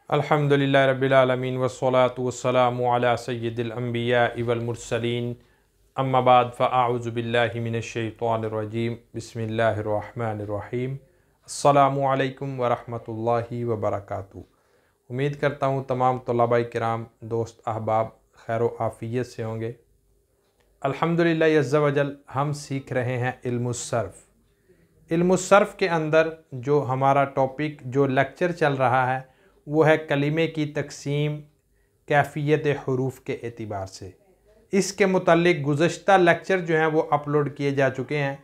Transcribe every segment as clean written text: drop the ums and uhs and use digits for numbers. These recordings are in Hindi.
अल्हम्दुलिल्लाहि रब्बिल आलमीन वस्सलातु वस्सलामु अला सय्यिदिल अंबिया वल मुरसलीन अम्मा बाद फ़अऊज़ु बिल्लाहि मिनश शैतानिर रजीम बिस्मिल्लाहिर रहमानिर रहीम अस्सलामु अलैकुम व रहमतुल्लाहि व बरकातुहू। उम्मीद करता हूँ तमाम तलबा किराम दोस्त अहबाब खैर व आफ़ियत से होंगे। अल्हम्दुलिल्लाह अज़्ज़ा वजल हम सीख रहे हैं इल्मुस सर्फ़। इल्मुस सर्फ़ के अंदर जो हमारा टॉपिक जो लेक्चर चल रहा है वो है कलीमे की तकसीम कैफ़ियत हुरूफ के एतिबार से। इसके मुतालिक गुज़श्ता लेक्चर जो हैं वो अपलोड किए जा चुके हैं,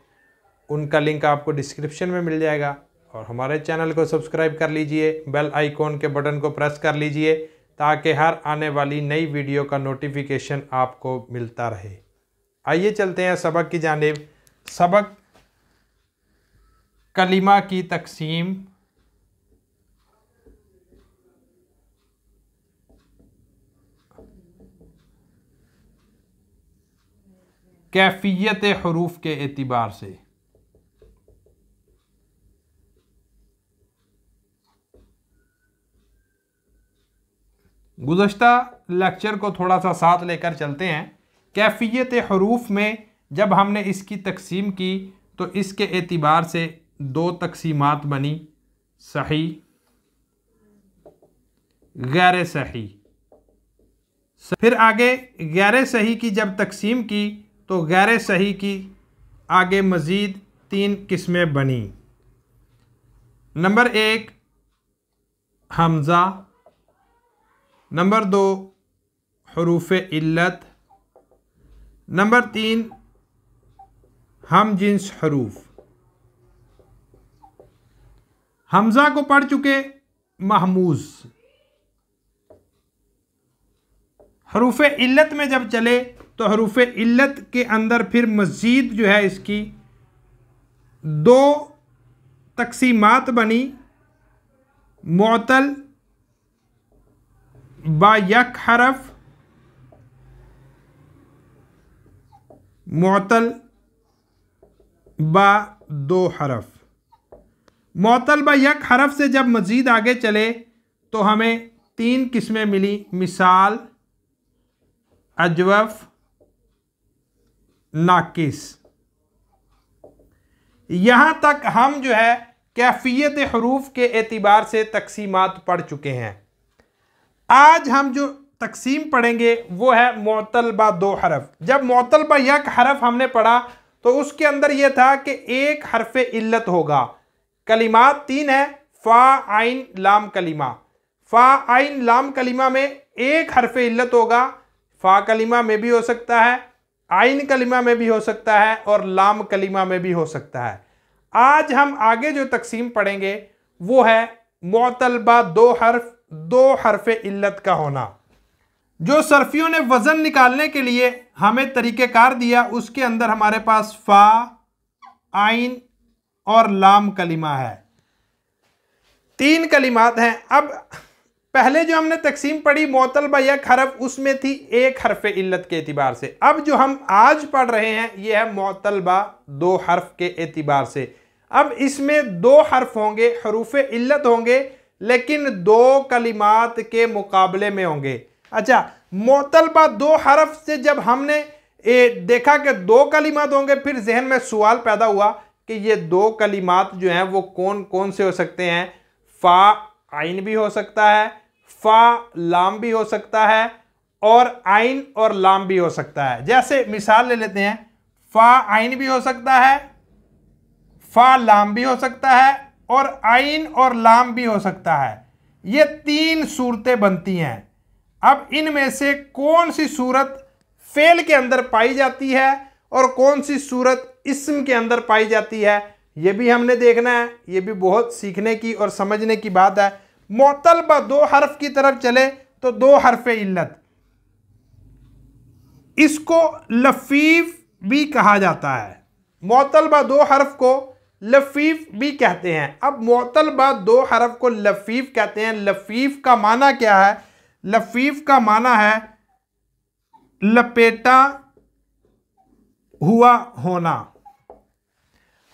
उनका लिंक आपको डिस्क्रिप्शन में मिल जाएगा। और हमारे चैनल को सब्सक्राइब कर लीजिए, बेल आइकॉन के बटन को प्रेस कर लीजिए ताकि हर आने वाली नई वीडियो का नोटिफिकेशन आपको मिलता रहे। आइए चलते हैं सबक की जानिब। सबक कलीमा की तकसीम कैफ़ियत हुरूफ के एतिबार से। गुज़श्ता लेक्चर को थोड़ा सा साथ लेकर चलते हैं। कैफ़ियत हुरूफ में जब हमने इसकी तकसीम की तो इसके एतिबार से दो तकसीमात बनी, सही गैर सही। फिर आगे गैर सही की जब तकसीम की तो गैर सही की आगे मज़ीद तीन किस्में बनी। नंबर एक हमज़ा, नंबर दो हुरूफ इल्लत, नंबर तीन हम जिन्स हरूफ। हमज़ा को पढ़ चुके महमूज़। हरूफ इल्लत में जब चले तो हरूफ इल्लत के अंदर फिर मज़ीद जो है इसकी दो तकसीमात बनी, मुअतल बा यक हरफ, मुअतल बा दो हरफ। मुअतल बा यक हरफ से जब मज़ीद आगे चले तो हमें तीन किस्में मिली, मिसाल, अजवफ, नाकिस। यहाँ तक हम जो है कैफ़ियत हुरूफ के एतिबार से तकसीमात पढ़ चुके हैं। आज हम जो तकसीम पढ़ेंगे वो है मुअतल बा दो हरफ। जब मुअतल बा यक हरफ हमने पढ़ा तो उसके अंदर यह था कि एक हरफ इल्लत होगा। कलिमात तीन है, फ़ा आइन लाम कलिमा। फ़ा आइन लाम कलिमा में एक हरफ इल्लत होगा। फ़ा कलिमा में भी हो सकता है, आइन कलिमा में भी हो सकता है और लाम कलिमा में भी हो सकता है। आज हम आगे जो तकसीम पढ़ेंगे वो है मुअतल बा दो हरफ इल्लत का होना। जो सर्फियों ने वज़न निकालने के लिए हमें तरीक़ेकार दिया उसके अंदर हमारे पास फ़ा, आइन और लाम कलिमा है। तीन कलिमात हैं। अब पहले जो हमने तकसीम पढ़ी मुअतल बा यक हरफ, उसमें थी एक हरफ इल्लत के एतिबार से। अब जो हम आज पढ़ रहे हैं ये है मुअतल बा दो हरफ के एतिबार से। अब इसमें दो हरफ होंगे, हरूफ इल्लत होंगे, लेकिन दो कलिमात के मुकाबले में होंगे। अच्छा, मुअतल बा दो हरफ से जब हमने देखा कि दो कलिमात होंगे, फिर जहन में सवाल पैदा हुआ कि ये दो कलिमात जो हैं वो कौन कौन से हो सकते हैं। फ़ा आइन भी हो सकता है, फ़ा लाम भी हो सकता है और आइन और लाम भी हो सकता है। जैसे मिसाल ले लेते हैं, फ़ा आइन भी हो सकता है, फ़ा लाम भी हो सकता है और आइन और लाम भी हो सकता है। ये तीन सूरतें बनती हैं। अब इनमें से कौन सी सूरत फ़ेल के अंदर पाई जाती है और कौन सी सूरत इस्म के अंदर पाई जाती है, ये भी हमने देखना है। ये भी बहुत सीखने की और समझने की बात है। मुअतल बा दो हरफ की तरफ चले तो दो हरफ इल्लत, इसको लफीफ भी कहा जाता है। मुअतल बा दो हरफ को लफीफ भी कहते हैं। अब मुअतल बा दो हरफ को लफीफ कहते हैं। लफीफ का माना क्या है? लफीफ का माना है लपेटा हुआ होना।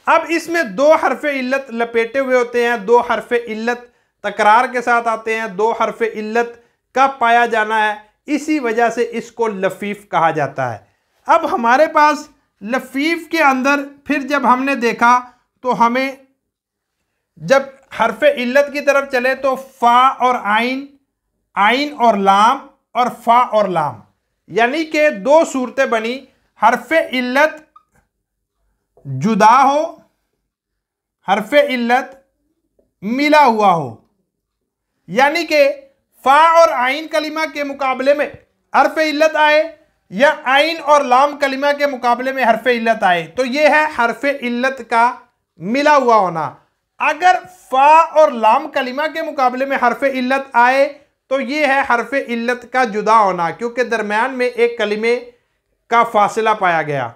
अब इसमें दो हरफ इल्लत लपेटे हुए होते हैं, दो हरफ इल्लत तकरार के साथ आते हैं, दो हरफ इल्लत का पाया जाना है, इसी वजह से इसको लफीफ कहा जाता है। अब हमारे पास लफीफ के अंदर फिर जब हमने देखा तो हमें जब हरफ इल्लत की तरफ चले तो फा और आइन, आइन और लाम और फा और लाम, यानी कि दो सूरतें बनी। हरफ इल्लत जुदा हो, हरफ इल्लत मिला हुआ हो, यानी कि फा और आइन कलिमा के मुकाबले में हरफ इल्लत आए या आइन और लाम कलिमा के मुकाबले में हरफ इल्लत आए, तो यह है हरफ इल्लत का मिला हुआ होना। अगर फा और लाम कलिमा के मुकाबले में हरफ इल्लत आए तो यह है हरफ इल्लत का जुदा होना, क्योंकि दरमियान में एक कलिमे का फासला पाया गया।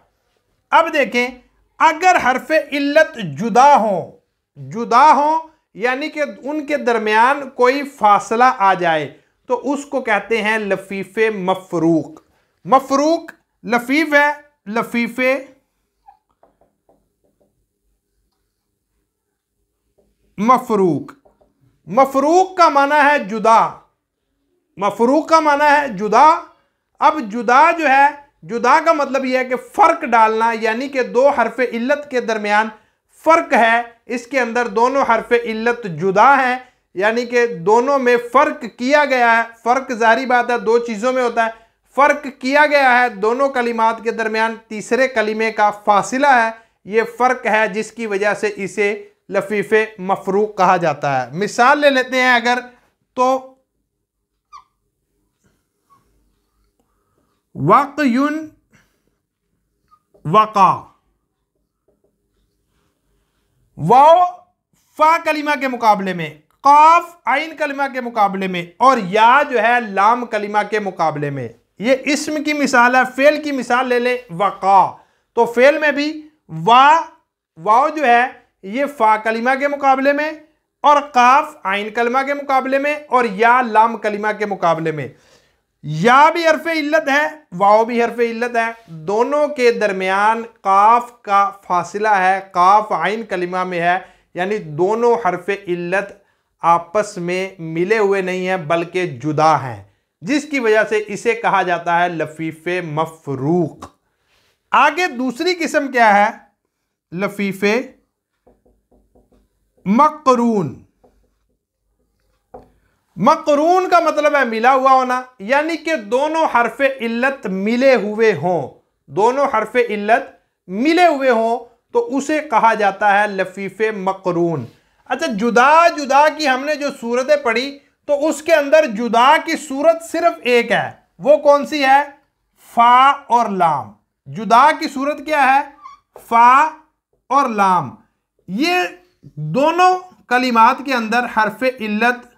अब देखें, अगर हरफ इल्लत जुदा हो यानी कि उनके दरमियान कोई फासला आ जाए तो उसको कहते हैं लफीफे मफरूक। मफरूक लफीफ है, लफीफे मफरूक। मफरूक का माना है जुदा, मफरूक का माना है जुदा। अब जुदा जो है, जुदा का मतलब यह है कि फर्क डालना, यानी कि दो हरफ इल्लत के दरमियान फर्क है, इसके अंदर दोनों हरफ इल्लत जुदा हैं, यानी कि दोनों में फर्क किया गया है। फर्क जारी बात है, दो चीज़ों में होता है, फर्क किया गया है, दोनों कलिमात के दरमियान तीसरे कलिमे का फासिला है, ये फ़र्क है जिसकी वजह से इसे लफीफे मफरूक कहा जाता है। मिसाल ले लेते हैं अगर, तो वक़युन वक़ा, वाव फा कलिमा के मुकाबले में, काफ आइन कलिमा के मुकाबले में, और या जो है लाम कलिमा के मुकाबले में। ये इस्म की मिसाल है। फेल की मिसाल ले ले, वक़ा, तो फेल में भी वाव जो है ये फा कलिमा के मुकाबले में, और काफ आइन कलिमा के मुकाबले में, और या लाम कलिमा के मुकाबले में। या भी हरफ इल्लत है, वाव भी हरफ इल्लत है, दोनों के दरमियान काफ का फासिला है, काफ आइन कलिमा में है, यानी दोनों हरफ इल्लत आपस में मिले हुए नहीं हैं बल्कि जुदा हैं, जिसकी वजह से इसे कहा जाता है लफीफे मफरूक। आगे दूसरी किस्म क्या है? लफीफे मकरून। मकरून का मतलब है मिला हुआ होना, यानी कि दोनों हरफे इल्लत मिले हुए हों, दोनों हरफे इल्लत मिले हुए हों तो उसे कहा जाता है लफीफे मकरून। अच्छा, जुदा जुदा की हमने जो सूरतें पढ़ी तो उसके अंदर जुदा की सूरत सिर्फ एक है, वो कौन सी है? फा और लाम। जुदा की सूरत क्या है? फा और लाम। ये दोनों कलिमात के अंदर हरफे इल्लत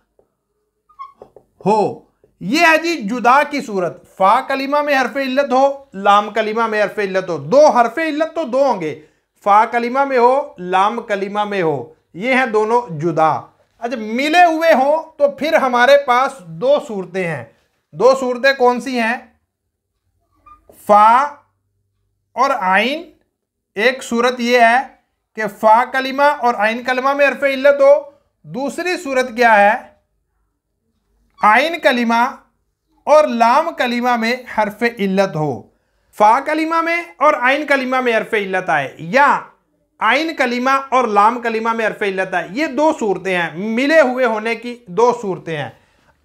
हो, ये है जी जुदा की सूरत। फा कलिमा में हरफे इल्लत हो, लाम कलिमा में हरफे इल्लत हो, दो हरफे इल्लत तो दो होंगे, फा कलिमा में हो, लाम कलिमा में हो, ये हैं दोनों जुदा। अच्छा, मिले हुए हो तो फिर हमारे पास दो सूरतें हैं। दो सूरतें कौन सी हैं? फा और आइन। एक सूरत ये है कि फा कलिमा और आइन कलिमा में हरफे इल्लत हो। दूसरी सूरत क्या है? आइन कलिमा और लाम कलिमा में हरफे इल्लत हो। फा कलिमा में और आइन कलिमा में हरफे इल्लत आए, या आइन कलिमा और लाम कलिमा में हरफे इल्लत आए, ये दो सूरतें हैं, मिले हुए होने की दो सूरतें हैं।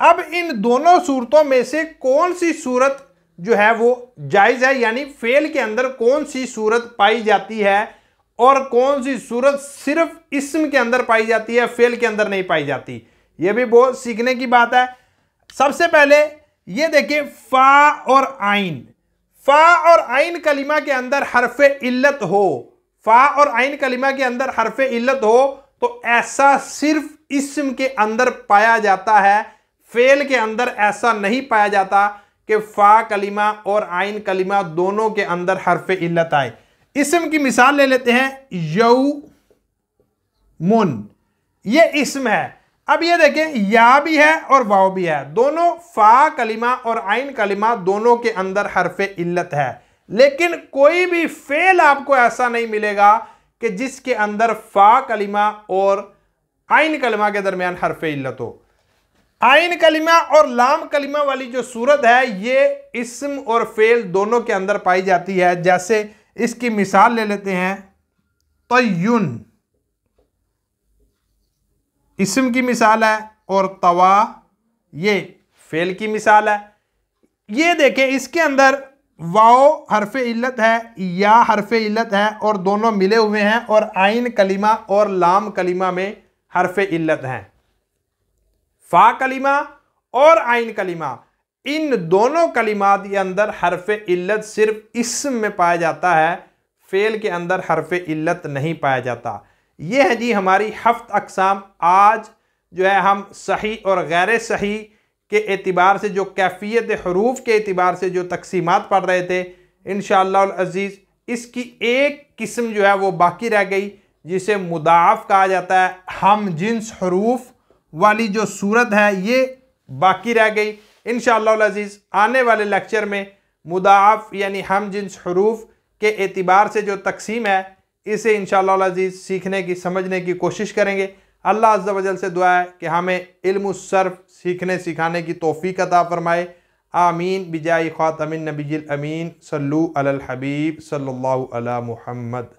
अब इन दोनों सूरतों में से कौन सी सूरत जो है वो जायज़ है, यानी फेल के अंदर कौन सी सूरत पाई जाती है और कौन सी सूरत सिर्फ इस्म के अंदर पाई जाती है, फेल के अंदर नहीं पाई जाती, ये भी बहुत सीखने की बात है। सबसे पहले ये देखिए, फा और आइन। फा और आइन कलिमा के अंदर हरफे इल्लत हो, फा और आइन कलिमा के अंदर हरफे इल्लत हो तो ऐसा सिर्फ इस्म के अंदर पाया जाता है, फेल के अंदर ऐसा नहीं पाया जाता कि फा कलिमा और आइन कलिमा दोनों के अंदर हरफे इल्लत आए। इस्म की मिसाल ले लेते हैं, यौमुन, ये इस्म है। अब ये देखें, या भी है और वाव भी है, दोनों फा कलिमा और आइन कलिमा दोनों के अंदर हरफे इल्लत है, लेकिन कोई भी फेल आपको ऐसा नहीं मिलेगा कि जिसके अंदर फा कलिमा और आइन कलिमा के दरमियान हरफ इल्लत हो। आइन कलिमा और लाम कलिमा वाली जो सूरत है ये इस्म और फेल दोनों के अंदर पाई जाती है। जैसे इसकी मिसाल ले लेते हैं, तय्युन इस्म की मिसाल है और तवा ये फेल की मिसाल है। ये देखें इसके अंदर वाओ हरफ इल्लत है, या हरफ इल्लत है और दोनों मिले हुए हैं, और आइन कलिमा और लाम कलिमा में हरफ इल्लत हैं। फा कलिमा और आइन कलिमा इन दोनों कलिमात के अंदर हरफ इल्लत सिर्फ इस्म में पाया जाता है, फेल के अंदर हरफ इल्लत नहीं पाया जाता। ये है जी हमारी हफ्त अक़साम। आज जो है हम सही और गैर सही के एतिबार से, जो कैफियत हरूफ के एतिबार से जो तकसीमात पढ़ रहे थे, इंशाअल्लाह अज़ीज़ इसकी एक किस्म जो है वो बाकी रह गई, जिसे मुदाफ़ कहा जाता है। हम जिन्स हरूफ वाली जो सूरत है ये बाकी रह गई। इंशाअल्लाह अज़ीज़ आने वाले लेक्चर में मुदाफ़ यानी हम जिन्स हरूफ के एतिबार से जो तकसीम है इसे इंशाअल्लाह अज़ीज़ सीखने की समझने की कोशिश करेंगे। अल्लाह अज़्ज़ा वजल से दुआ है कि हमें इल्म सर्फ सीखने सिखाने की तौफ़ीक़ अता फ़रमाए। आमीन बिजाई ख़ातमिन नबिय्यिल अमीन सल्लु अलल हबीब सल्लल्लाहु अला मुहम्मद।